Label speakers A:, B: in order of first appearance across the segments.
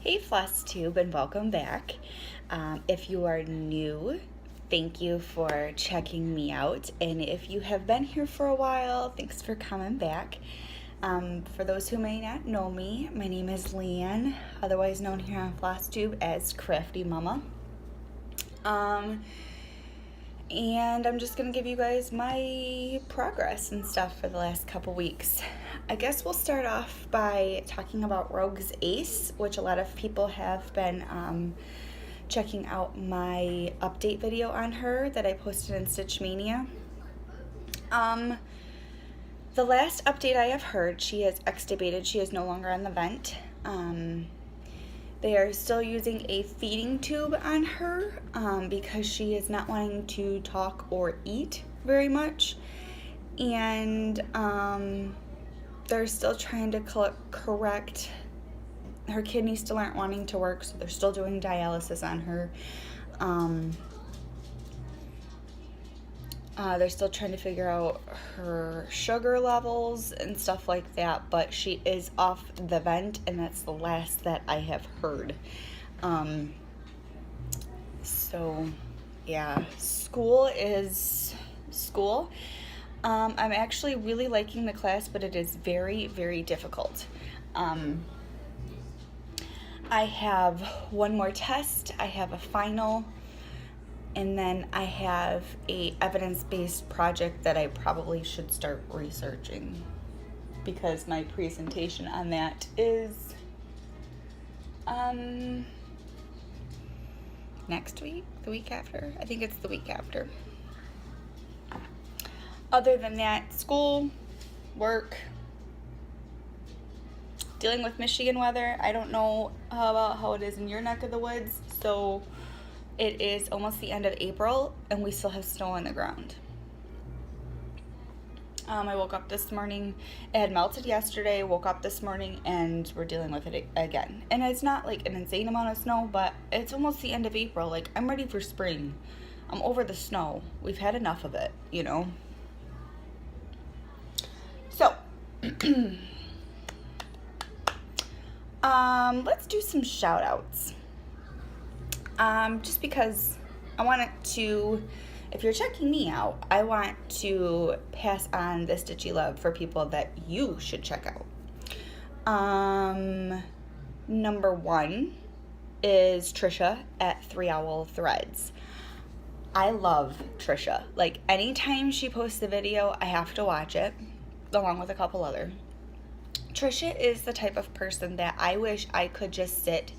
A: Hey Flosstube, and welcome back. If you are new, thank you for checking me out, and if you have been here for a while, thanks for coming back. For those who may not know me, my name is Leanne, otherwise known here on Flosstube as Crafty Mama. And I'm just going to give you guys my progress and stuff for the last couple weeks. I guess we'll start off by talking about Rogue's Ace, which a lot of people have been checking out my update video on her that I posted in Stitch Mania. The last update I have heard, she has extubated. She is no longer on the vent. They are still using a feeding tube on her because she is not wanting to talk or eat very much. And they're still trying to correct. Her kidneys still aren't wanting to work, so they're still doing dialysis on her. They're still trying to figure out her sugar levels and stuff like that, but she is off the vent, and that's the last that I have heard. So yeah, school is school. I'm actually really liking the class, but it is very, very difficult. I have one more test, I have a final, and then I have a evidence-based project that I probably should start researching because my presentation on that is next week, the week after. I think it's the week after. Other than that, school, work, dealing with Michigan weather. I don't know about how it is in your neck of the woods, so it is almost the end of April, and we still have snow on the ground. I woke up this morning, it had melted yesterday, woke up this morning, and we're dealing with it again. And it's not like an insane amount of snow, but it's almost the end of April. Like, I'm ready for spring. I'm over the snow. We've had enough of it, you know? So, let's do some shout outs. Just because I want to, if you're checking me out, I want to pass on the Stitchy love for people that you should check out. Number one is Trisha at 3 Owl Threads. I love Trisha. Like, anytime she posts a video, I have to watch it, along with a couple other. Trisha is the type of person that I wish I could just sit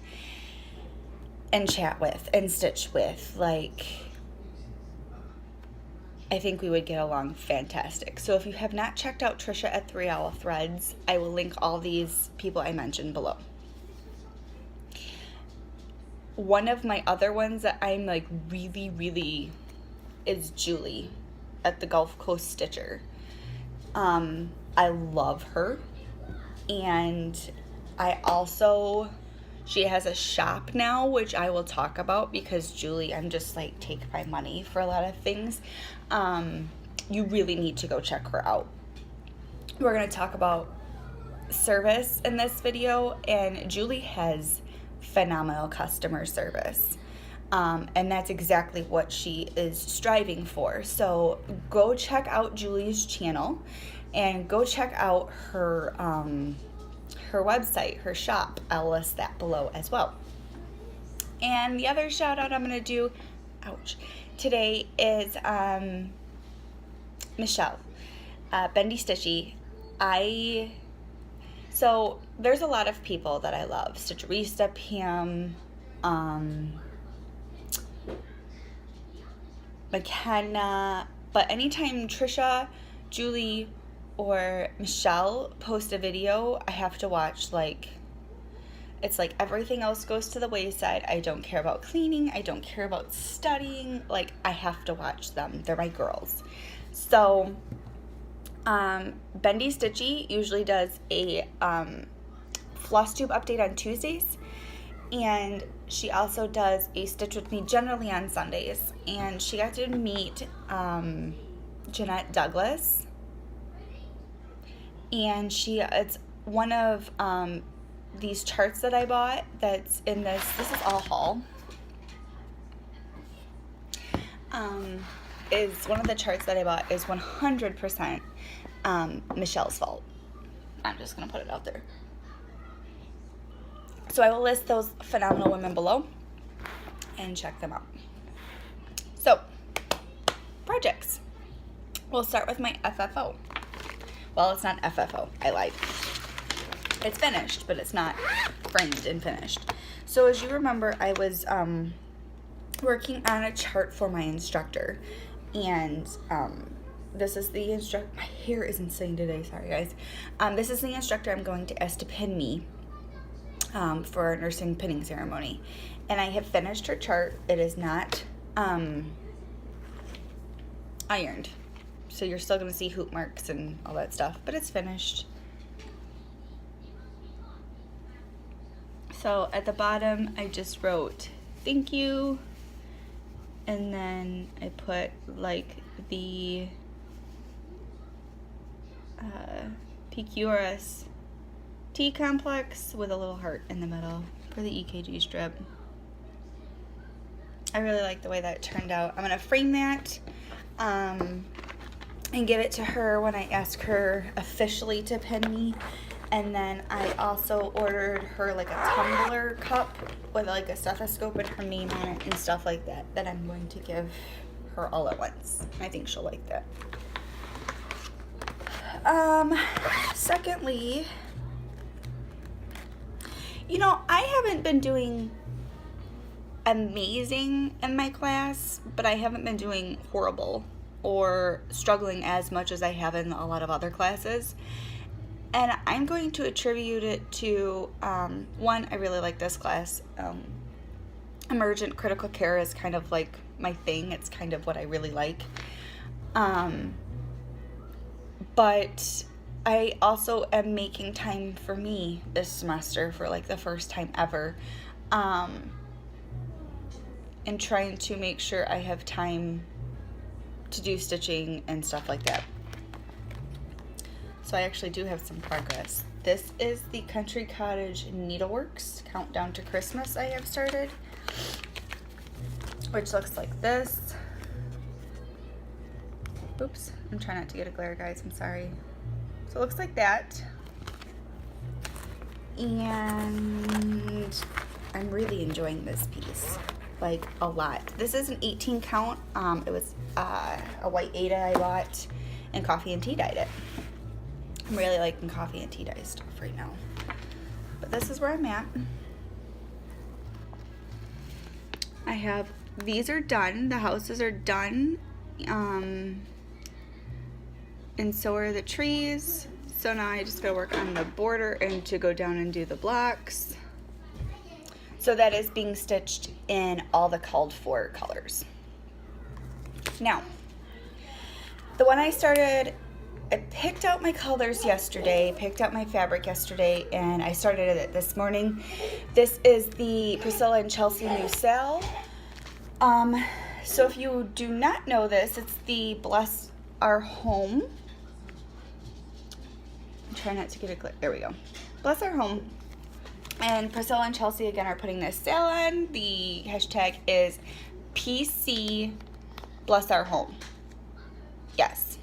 A: and chat with and stitch with. Like, I think we would get along fantastic. So if you have not checked out Trisha at 3 Owl Threads, I will link all these people I mentioned below. One of my other ones that I'm like really is Julie at the Gulf Coast Stitcher. I love her, and she has a shop now, which I will talk about because Julie, I'm just like, take my money for a lot of things. You really need to go check her out. We're going to talk about service in this video, and Julie has phenomenal customer service. And that's exactly what she is striving for. So go check out Julie's channel and go check out her website, her shop. I'll list that below as well. And the other shout out I'm going to do, today is Michelle, Bendy Stitchy. So there's a lot of people that I love. Stitcherista, Pam, McKenna, but anytime Trisha, Julie, or Michelle post a video, I have to watch. Like, it's like everything else goes to the wayside. I don't care about cleaning. I don't care about studying. Like, I have to watch them. They're my girls. So, Bendy Stitchy usually does a Flosstube update on Tuesdays, and she also does a Stitch with Me generally on Sundays. And she got to meet Jeanette Douglas, and it's one of these charts that I bought that's in this is all haul. Is one of the charts that I bought is 100% Michelle's fault. I'm just going to put it out there. So I will list those phenomenal women below and check them out. So, projects. We'll start with my FFO. Well, it's not FFO. I lied. It's finished, but it's not framed and finished. So as you remember, I was working on a chart for my instructor. And this is the instructor. My hair is insane today. Sorry, guys. This is the instructor I'm going to ask to pin me for our nursing pinning ceremony. And I have finished her chart. It is not ironed. So you're still going to see hoop marks and all that stuff. But it's finished. So at the bottom, I just wrote, thank you. And then I put like the PQRS T complex with a little heart in the middle for the EKG strip. I really like the way that turned out. I'm gonna frame that and give it to her when I ask her officially to pin me. And then I also ordered her like a tumbler cup with like a stethoscope and her name on it and stuff like that I'm going to give her all at once. I think she'll like that. Secondly, you know, I haven't been doing amazing in my class, but I haven't been doing horrible or struggling as much as I have in a lot of other classes. And I'm going to attribute it to, one, I really like this class. Emergent critical care is kind of like my thing. It's kind of what I really like. But I also am making time for me this semester for like the first time ever. And trying to make sure I have time to do stitching and stuff like that. So I actually do have some progress. This is the Country Cottage Needleworks Countdown to Christmas I have started, which looks like this. Oops, I'm trying not to get a glare, guys, I'm sorry. So it looks like that. And I'm really enjoying this piece, like a lot. This is an 18 count. It was a white Ada I bought, and coffee and tea dyed it. I'm really liking coffee and tea dye stuff right now. But this is where I'm at. I have, these are done. The houses are done. And so are the trees. So now I just gotta work on the border and to go down and do the blocks. So that is being stitched in all the called for colors. Now, the one I started, I picked out my colors yesterday, picked out my fabric yesterday, and I started it this morning. This is the Priscilla and Chelsea New Sale. So if you do not know this, it's the Bless Our Home. I'm trying not to get a clip. There we go. Bless Our Home. And Priscilla and Chelsea again are putting this sale on. The hashtag is PC Bless Our Home. Yes.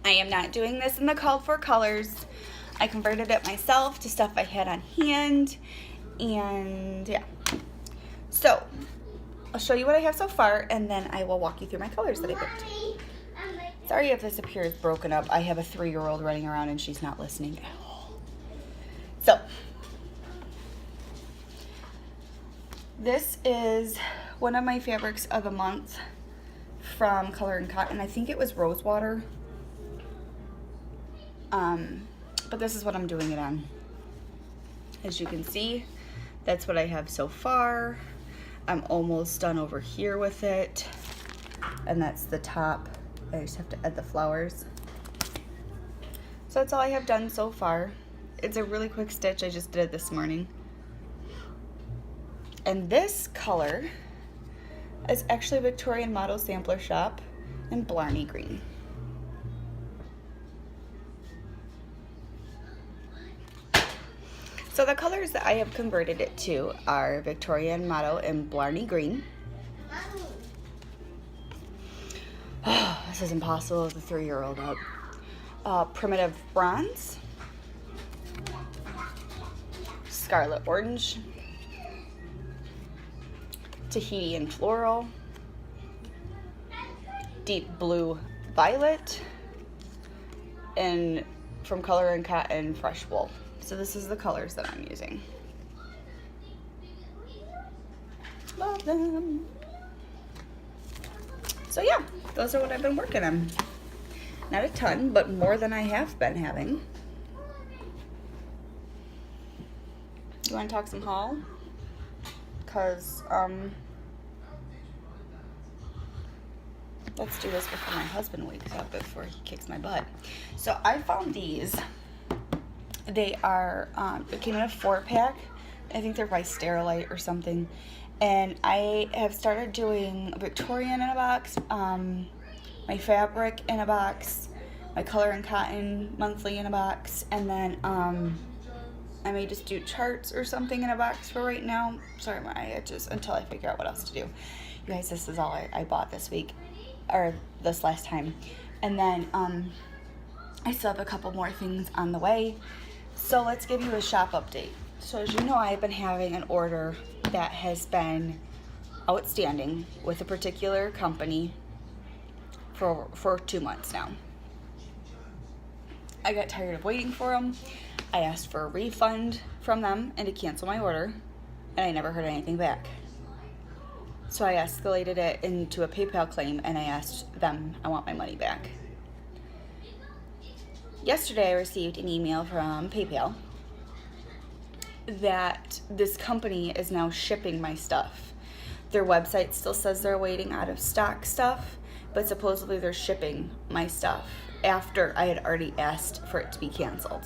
A: I am not doing this in the called for colors. I converted it myself to stuff I had on hand. And yeah. So, I'll show you what I have so far, and then I will walk you through my colors that I picked. Sorry if this appears broken up. I have a 3-year-old running around and she's not listening at all. So, this is one of my fabrics of the month from Color and Cotton. I think it was Rosewater. But this is what I'm doing it on. As you can see, that's what I have so far. I'm almost done over here with it. And that's the top. I just have to add the flowers. So that's all I have done so far. It's a really quick stitch. I just did it this morning. And this color is actually Victorian Model Sampler Shop in Blarney Green. So So the colors that I have converted it to are Victorian Motto and Blarney Green. Oh, this is impossible with a 3-year-old up. Primitive Bronze, Scarlet Orange, Tahiti and Floral, Deep Blue Violet, and from Color and Cotton, Fresh Wool. So this is the colors that I'm using. Love them. So yeah, those are what I've been working on. Not a ton, but more than I have been having. You want to talk some haul? Because, let's do this before my husband wakes up, before he kicks my butt. So I found these. They are, it came in a 4-pack. I think they're by Sterilite or something. And I have started doing Victorian in a box, my fabric in a box, my Color and Cotton monthly in a box, and then I may just do charts or something in a box for right now. Sorry, my itches, until I figure out what else to do. You guys, this is all I bought this week, or this last time. And then I still have a couple more things on the way. So let's give you a shop update. So as you know, I've been having an order that has been outstanding with a particular company for 2 months now. I got tired of waiting for them. I asked for a refund from them and to cancel my order, and I never heard anything back. So I escalated it into a PayPal claim, and I asked them, I want my money back. Yesterday I received an email from PayPal that this company is now shipping my stuff. Their website still says they're waiting out of stock stuff, but supposedly they're shipping my stuff after I had already asked for it to be canceled.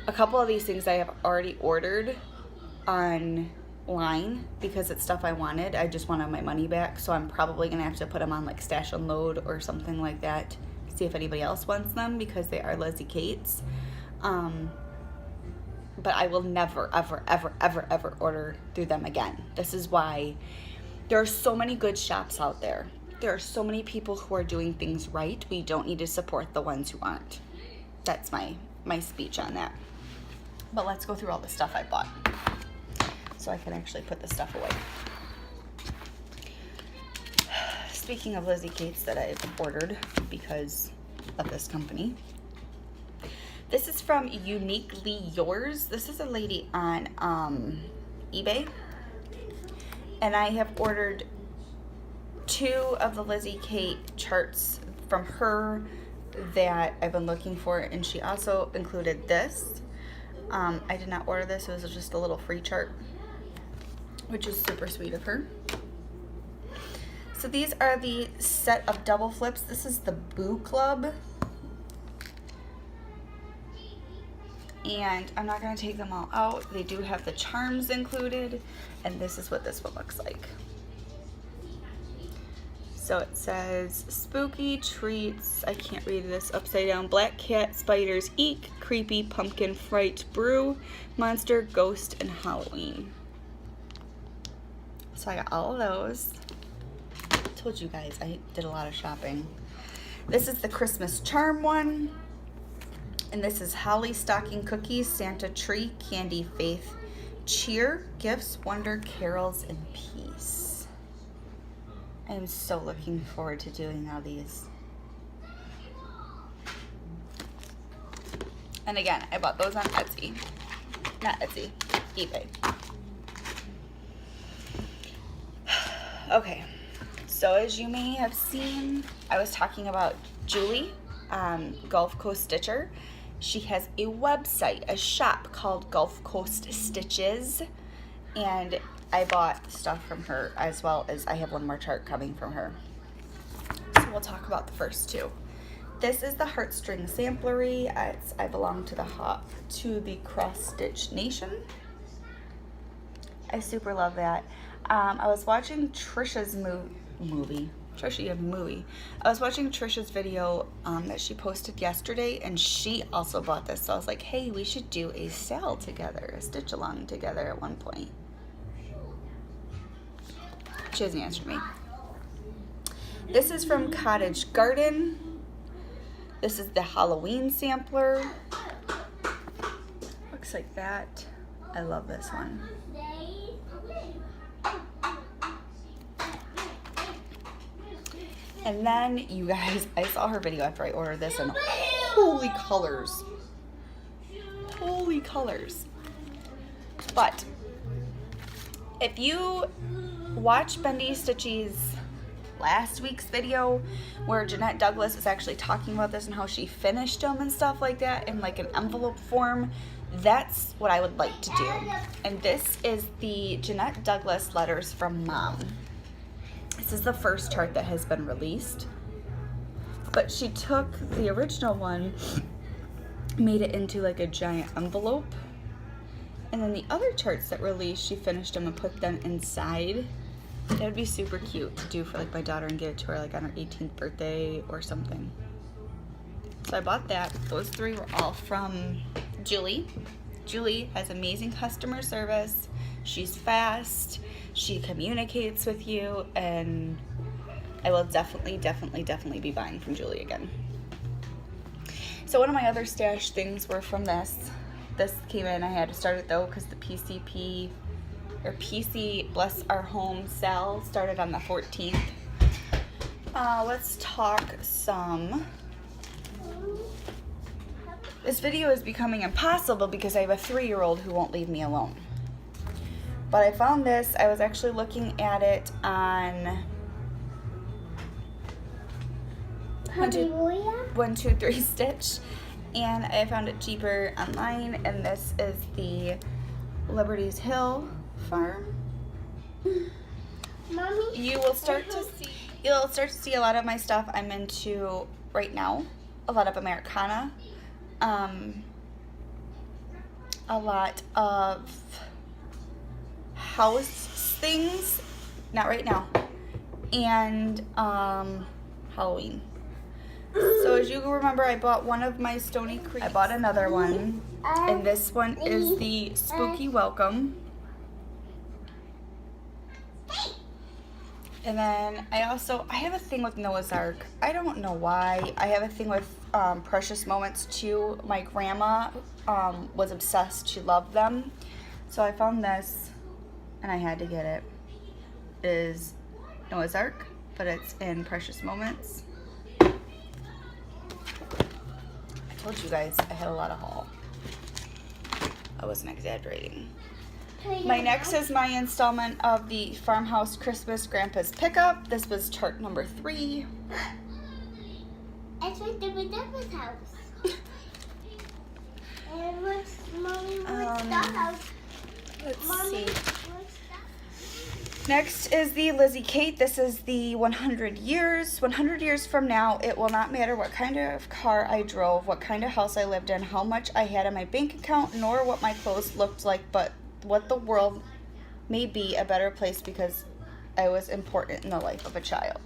A: A couple of these things I have already ordered online because it's stuff I wanted. I just wanted my money back, so I'm probably gonna have to put them on like Stash and Load or something like that, see if anybody else wants them, because they are Lizzie Kate's. But I will never, ever, ever, ever, ever order through them again. This is why there are so many good shops out there. There are so many people who are doing things right. We don't need to support the ones who aren't. That's my speech on that. But let's go through all the stuff I bought so I can actually put the stuff away. Speaking of Lizzie Kate's that I've ordered because of this company, this is from Uniquely Yours. This is a lady on eBay, and I have ordered 2 of the Lizzie Kate charts from her that I've been looking for, and she also included this. I did not order this. It was just a little free chart, which is super sweet of her. So these are the set of double flips. This is the Boo Club. And I'm not going to take them all out. They do have the charms included, and this is what this one looks like. So it says spooky treats, I can't read this upside down, black cat, spiders, eek, creepy, pumpkin, fright, brew, monster, ghost, and Halloween. So I got all of those. I told you guys I did a lot of shopping. This is the Christmas charm one. And this is Holly Stocking Cookies, Santa Tree, Candy, Faith, Cheer, Gifts, Wonder, Carols, and Peace. I am so looking forward to doing all these. And again, I bought those on Etsy. Not Etsy, eBay. Okay, so as you may have seen, I was talking about Julie, Gulf Coast Stitcher. She has a website, a shop called Gulf Coast Stitches, and I bought stuff from her, as well as I have one more chart coming from her. So we'll talk about the first 2. This is the Heartstring Samplery. I belong to the Cross Stitch Nation. I super love that. I was watching Trisha's movie. Trisha, you have a movie. I was watching Trisha's video that she posted yesterday, and she also bought this. So I was like, hey, we should do a sale together, a stitch along together at one point. She hasn't answered me. This is from Cottage Garden. This is the Halloween sampler. Looks like that. I love this one. And then, you guys, I saw her video after I ordered this, and holy colors. Holy colors. But, if you watch Bendy Stitchy's last week's video, where Jeanette Douglas was actually talking about this and how she finished them and stuff like that in like an envelope form, that's what I would like to do. And this is the Jeanette Douglas Letters from Mom. This is the first chart that has been released, but she took the original one, made it into like a giant envelope, and then the other charts that released, she finished them and put them inside. That would be super cute to do for like my daughter and give it to her like on her 18th birthday or something. So I bought that. Those three were all from Julie. Julie has amazing customer service. She's fast. She communicates with you, and I will definitely be buying from Julie again. So one of my other stash things were from this. This came in. I had to start it though because the PC Bless Our Home sale started on the 14th. Let's talk some. This video is becoming impossible because I have a 3-year-old who won't leave me alone. But I found this. I was actually looking at it on 123 Stitch, and I found it cheaper online. And this is the Liberty's Hill farm.
B: Mommy,
A: You'll start to see a lot of my stuff I'm into right now. A lot of Americana. A lot of house things, not right now, and Halloween. So as you remember, I bought one of my Stony Creek. I bought another one, and this one is the Spooky Welcome. And then I have a thing with Noah's Ark. I don't know why. I have a thing with Precious Moments too. My grandma was obsessed. She loved them. So I found this, and I had to get it. It is Noah's Ark, but it's in Precious Moments. I told you guys I had a lot of haul. I wasn't exaggerating. My next is my installment of the Farmhouse Christmas Grandpa's Pickup. This was chart number 3.
B: it's with the Grandpa's house. And what's Mommy? What's that house?
A: Let's
B: Mommy,
A: see.
B: what's that?
A: Next is the Lizzie Kate. This is the 100 years. 100 years from now, it will not matter what kind of car I drove, what kind of house I lived in, how much I had in my bank account, nor what my clothes looked like, but what the world may be a better place because I was important in the life of a child.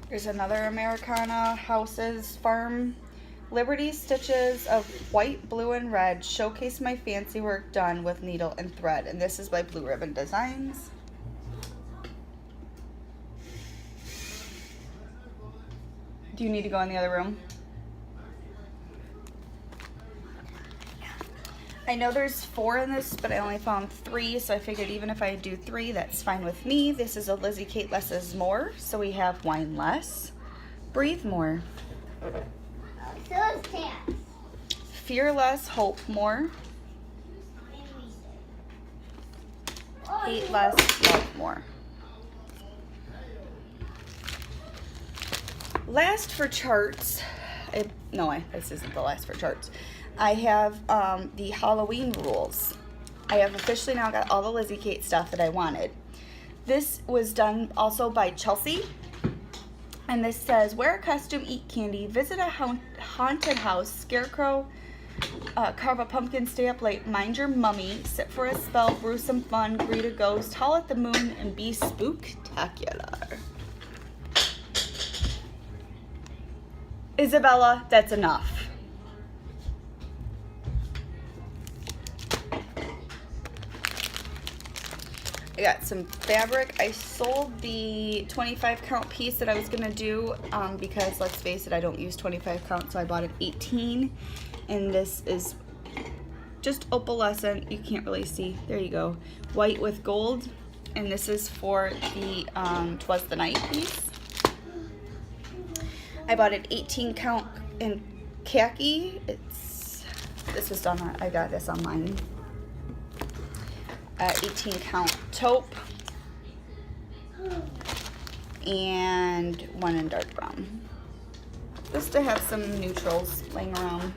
A: Here's another Americana Houses Farm. Liberty Stitches of white, blue, and red showcase my fancy work done with needle and thread. And this is by Blue Ribbon Designs. Do you need to go in the other room? I know there's 4 in this, but I only found 3, so I figured even if I do 3, that's fine with me. This is a Lizzie Kate Less is More. So we have Wine Less, Breathe More,
B: So is Taz.
A: Fear Less, Hope More, Hate Less, Love More. Last for charts, this isn't the last for charts. I have the Halloween rules. I have officially now got all the Lizzie Kate stuff that I wanted. This was done also by Chelsea. And this says, wear a costume, eat candy, visit a haunted house, scarecrow, Carve a pumpkin, stay up late, mind your mummy, sit for a spell, brew some fun, greet a ghost, howl at the moon, and be spooktacular. Isabella, that's enough. I got some fabric. I sold the 25 count piece that I was gonna do because let's face it, I don't use 25 count, so I bought an 18. And this is just opalescent. You can't really see. There you go. White with gold. And this is for the 'Twas the Night piece. I bought an 18 count in khaki. This was done. I got this online. 18 count taupe. And one in dark brown. Just to have some neutrals laying around.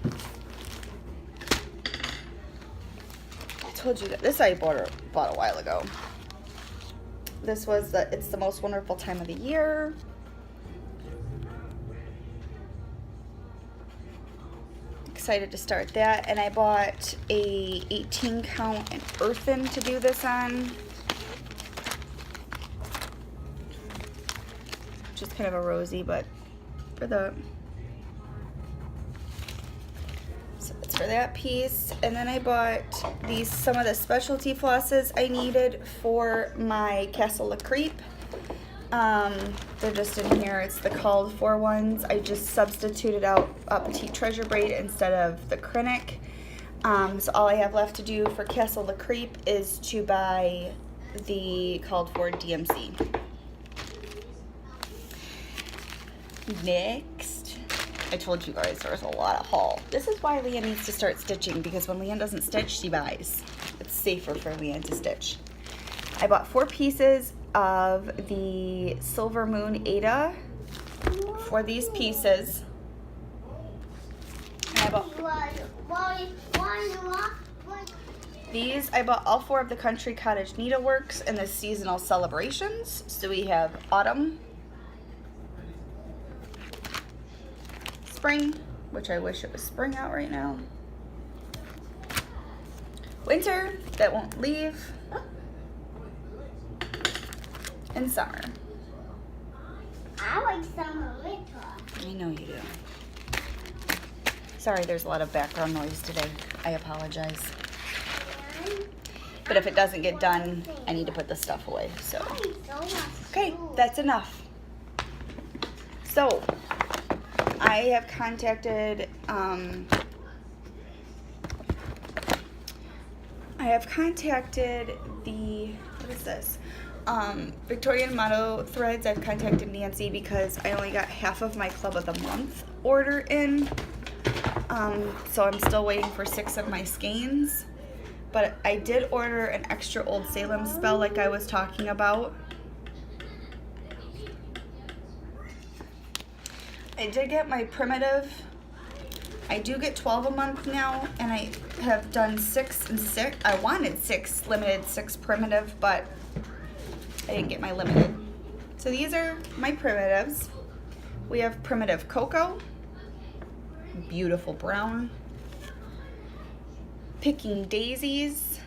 A: I told you that this I bought a while ago. This was It's the Most Wonderful Time of the Year. Excited to start that. And I bought a 18 count in earthen to do this on. Just kind of a rosy, but for the for that piece. And then I bought some of the specialty flosses I needed for my Castle La Crepe. They're just in here. It's the called for ones. I just substituted out a petite treasure braid instead of the Krennic. So all I have left to do for Castle La Crepe is to buy the called for DMC. Next, I told you guys there was a lot of haul. This is why Leanne needs to start stitching, because when Leanne doesn't stitch, she buys. It's safer for Leanne to stitch. I bought 4 pieces of the Silver Moon Ada for these pieces. And I bought these. I bought all 4 of the Country Cottage Needleworks and the seasonal celebrations. So we have autumn, spring, which I wish it was spring out right now, winter, that won't leave, and summer.
B: I like summer winter.
A: I know you do. Sorry, there's a lot of background noise today. I apologize. But if it doesn't get done, I need to put the stuff away. So, okay, that's enough. So, I have contacted the, what is this? Victorian Motto Threads. I've contacted Nancy because I only got half of my Club of the Month order in. So I'm still waiting for 6 of my skeins. But I did order an extra Old Salem spell like I was talking about. I did get my primitive. I do get 12 a month now, and I have done 6 and 6. I wanted 6 limited, 6 primitive, but I didn't get my limited. So these are my primitives. We have primitive cocoa, beautiful brown, picking daisies,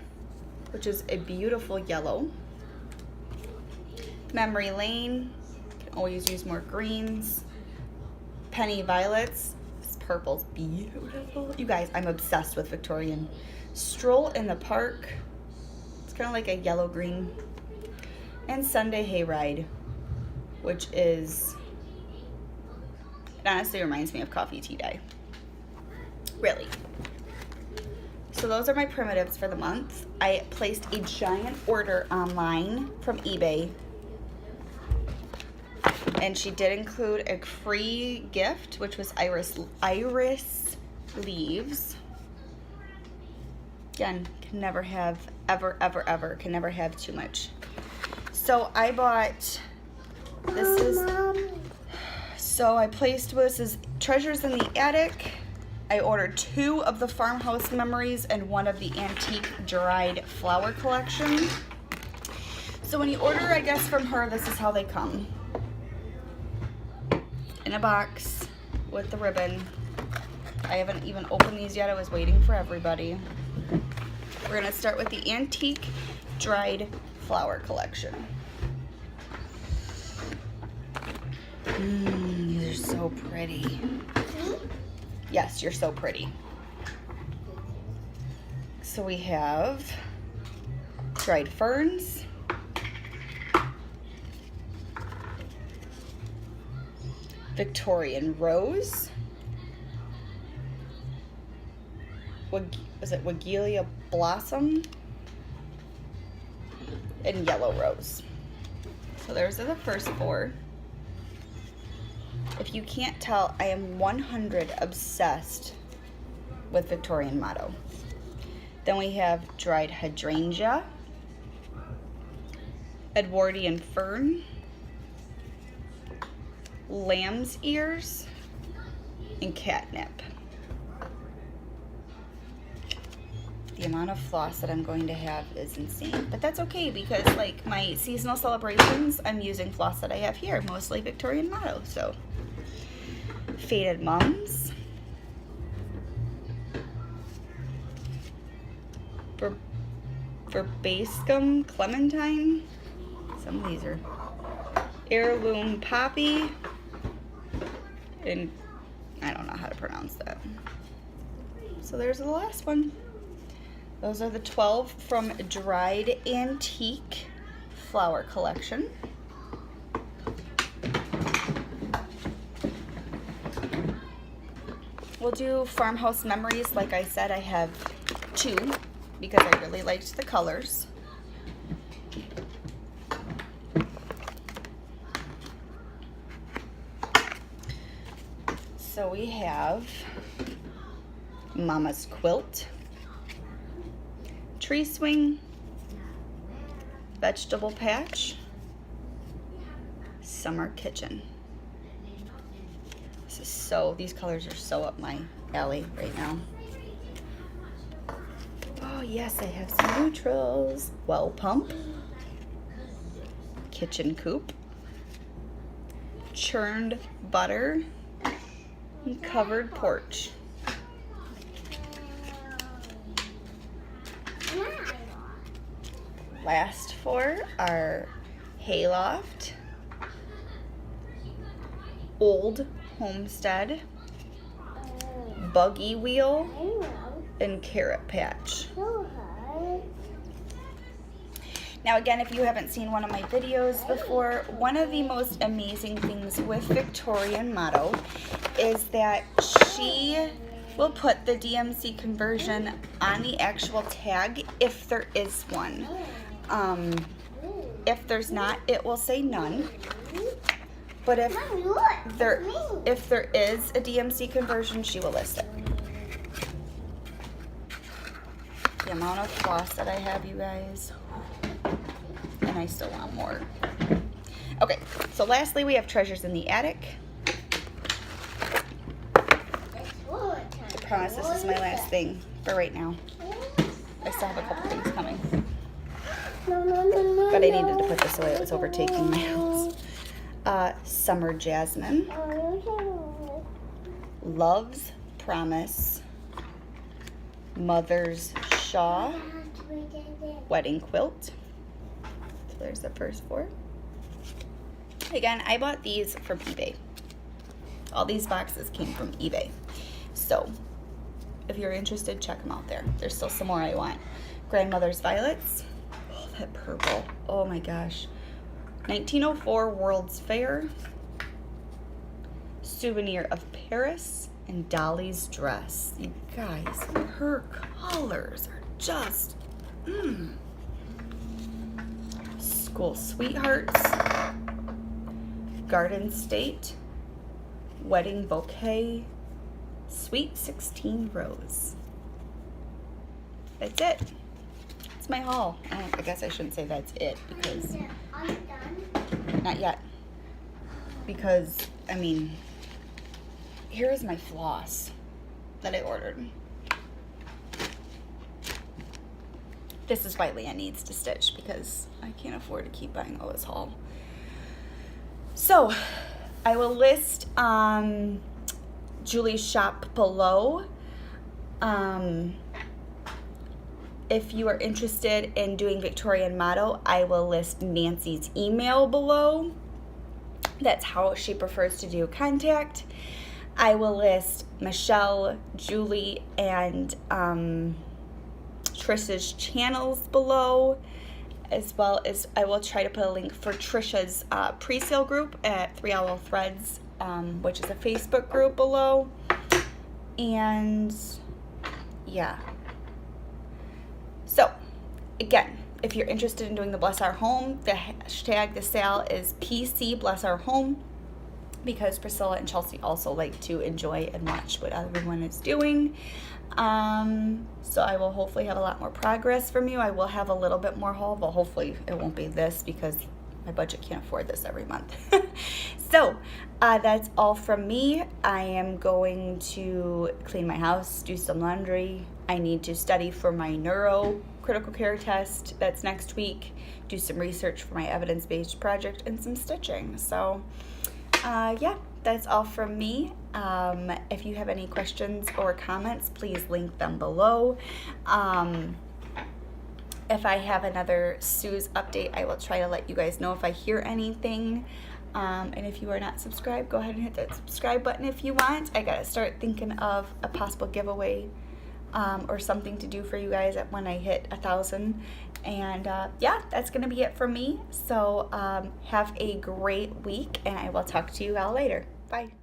A: which is a beautiful yellow, memory lane, can always use more greens, penny violets, this purple's beautiful. You guys, I'm obsessed with Victorian. Stroll in the Park, it's kind of like a yellow green, and Sunday Hayride, which is, it honestly reminds me of coffee tea dye. Really. So those are my primitives for the month. I placed a giant order online from eBay. And she did include a free gift, which was iris leaves. Again, can never have, ever, can never have too much. So I bought, so I placed, this is Treasures in the Attic. I ordered 2 of the Farmhouse Memories and 1 of the Antique Dried Flower Collection. So when you order, I guess, from her, this is how they come. In a box with the ribbon. I haven't even opened these yet. I was waiting for everybody. We're gonna start with the Antique Dried Flower Collection. These are so pretty. Yes, you're so pretty. So we have dried ferns, Victorian rose, is it Weigela blossom, and yellow rose. So those are the first four. If you can't tell, I am 100 obsessed with Victorian motto. Then we have dried hydrangea, Edwardian fern, lamb's ears, and catnip. The amount of floss that I'm going to have is insane, but that's okay because like my seasonal celebrations, I'm using floss that I have here, mostly Victorian motto. So faded mums, Verbascum clementine, some of these are heirloom poppy, and I don't know how to pronounce that. So there's the last one. Those are the 12 from Dried Antique Flower Collection. We'll do Farmhouse Memories. Like I said, I have 2 because I really liked the colors. So we have Mama's Quilt, Tree Swing, Vegetable Patch, Summer Kitchen. These colors are so up my alley right now. Oh yes, I have some neutrals. Well Pump, Kitchen Coop, Churned Butter, and Covered Porch. Last 4 are Hayloft, Old Homestead, Buggy Wheel, and Carrot Patch. Now again, if you haven't seen one of my videos before, one of the most amazing things with Victorian motto is that she will put the DMC conversion on the actual tag if there is one. If there's not, it will say none. But if there is a DMC conversion, she will list it. The amount of floss that I have, you guys, and I still want more. Okay, so lastly, we have Treasures in the Attic. I promise this is my last thing for right now. I still have a couple things coming. But I needed to put this away. It was overtaking my house. Summer Jasmine, Love's Promise, Mother's Shaw, Wedding Quilt. So there's the first 4. Again, I bought these from eBay. All these boxes came from eBay. So if you're interested, check them out there. There's still some more I want. Grandmother's Violets. Oh, that purple. Oh my gosh. 1904 World's Fair, Souvenir of Paris, and Dolly's Dress. You guys, her colors are just, School Sweethearts, Garden State, Wedding Bouquet, Sweet 16 Rose. That's it. That's my haul. I guess I shouldn't say that's it because... Not yet. Because, I mean, here is my floss that I ordered. This is why Leah needs to stitch because I can't afford to keep buying all this haul. So, I will list Julie's shop below. If you are interested in doing Victorian motto, I will list Nancy's email below. That's how she prefers to do contact. I will list Michelle, Julie, and Trisha's channels below, as well as I will try to put a link for Trisha's pre-sale group at 3 Owl Threads, which is a Facebook group below. And yeah. So, again, if you're interested in doing the Bless Our Home, the hashtag, the sale is PC Bless Our Home, because Priscilla and Chelsea also like to enjoy and watch what everyone is doing. So I will hopefully have a lot more progress from you. I will have a little bit more haul, but hopefully it won't be this because my budget can't afford this every month. So that's all from me. I am going to clean my house, do some laundry. I need to study for my neuro critical care test that's next week, do some research for my evidence-based project, and some stitching. So yeah, that's all from me. If you have any questions or comments, please link them below. If I have another Sue's update, I will try to let you guys know if I hear anything. And if you are not subscribed, go ahead and hit that subscribe button if you want. I gotta start thinking of a possible giveaway or something to do for you guys when I hit 1,000. And yeah, that's gonna be it for me. So have a great week, and I will talk to you all later. Bye.